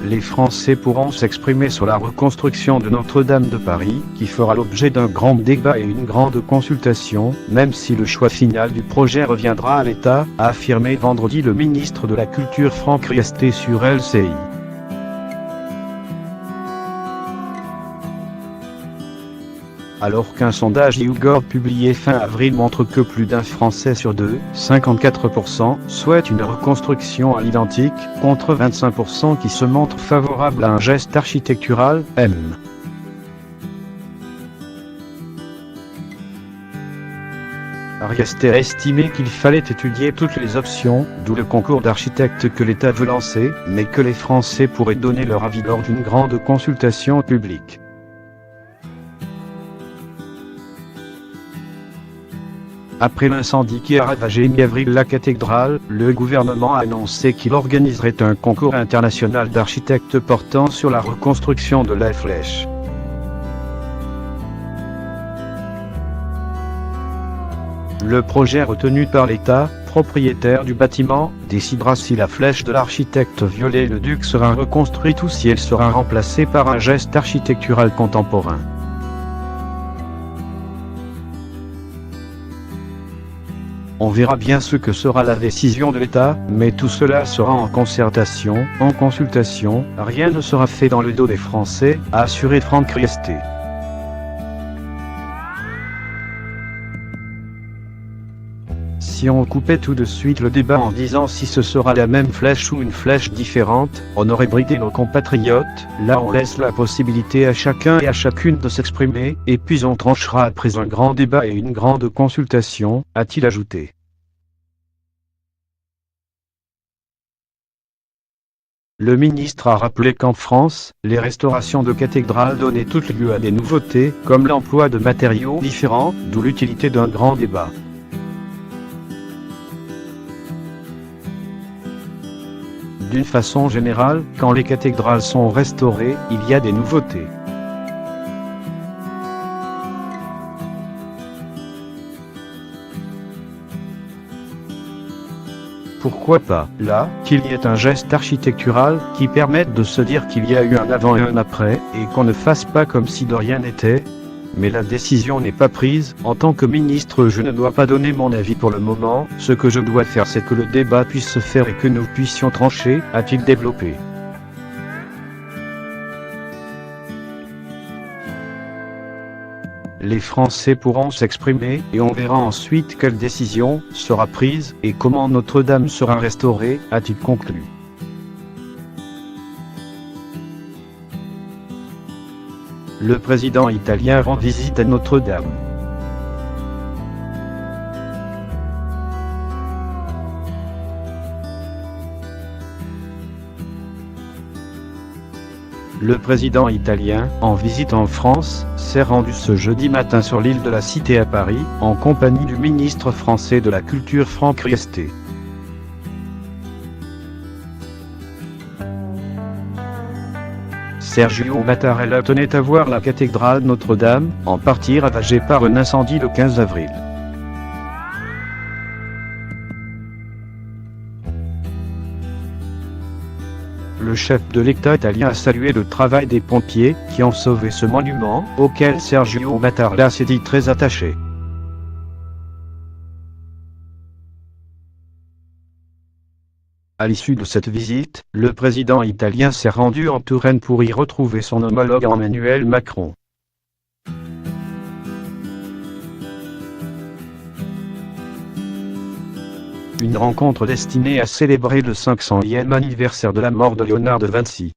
les Français pourront s'exprimer sur la reconstruction de Notre-Dame de Paris, qui fera l'objet d'un grand débat et une grande consultation, même si le choix final du projet reviendra à l'État, a affirmé vendredi le ministre de la Culture Franck Riester sur LCI. Alors qu'un sondage YouGov publié fin avril montre que plus d'un Français sur deux, 54%, souhaite une reconstruction à l'identique, contre 25% qui se montrent favorables à un geste architectural, M. Riester a estimé qu'il fallait étudier toutes les options, d'où le concours d'architectes que l'État veut lancer, mais que les Français pourraient donner leur avis lors d'une grande consultation publique. Après l'incendie qui a ravagé mi-avril la cathédrale, le gouvernement a annoncé qu'il organiserait un concours international d'architectes portant sur la reconstruction de la flèche. Le projet retenu par l'État, propriétaire du bâtiment, décidera si la flèche de l'architecte Viollet-le-Duc sera reconstruite ou si elle sera remplacée par un geste architectural contemporain. On verra bien ce que sera la décision de l'État, mais tout cela sera en concertation, en consultation, rien ne sera fait dans le dos des Français, a assuré Franck Riester. Si on coupait tout de suite le débat en disant si ce sera la même flèche ou une flèche différente, on aurait bridé nos compatriotes. Là on laisse la possibilité à chacun et à chacune de s'exprimer, et puis on tranchera après un grand débat et une grande consultation, a-t-il ajouté. Le ministre a rappelé qu'en France, les restaurations de cathédrales donnaient toutes lieu à des nouveautés, comme l'emploi de matériaux différents, d'où l'utilité d'un grand débat. D'une façon générale, quand les cathédrales sont restaurées, il y a des nouveautés. Pourquoi pas, là, qu'il y ait un geste architectural qui permette de se dire qu'il y a eu un avant et un après, et qu'on ne fasse pas comme si de rien n'était? Mais la décision n'est pas prise. En tant que ministre, je ne dois pas donner mon avis pour le moment. Ce que je dois faire, c'est que le débat puisse se faire et que nous puissions trancher, a-t-il développé. Les Français pourront s'exprimer, et on verra ensuite quelle décision sera prise, et comment Notre-Dame sera restaurée, a-t-il conclu. Le président italien rend visite à Notre-Dame. Le président italien, en visite en France, s'est rendu ce jeudi matin sur l'île de la Cité à Paris, en compagnie du ministre français de la Culture Franck Riester. Sergio Mattarella tenait à voir la cathédrale Notre-Dame, en partie ravagée par un incendie le 15 avril. Le chef de l'État italien a salué le travail des pompiers, qui ont sauvé ce monument, auquel Sergio Mattarella s'est dit très attaché. À l'issue de cette visite, le président italien s'est rendu en Touraine pour y retrouver son homologue Emmanuel Macron. Une rencontre destinée à célébrer le 500e anniversaire de la mort de Léonard de Vinci.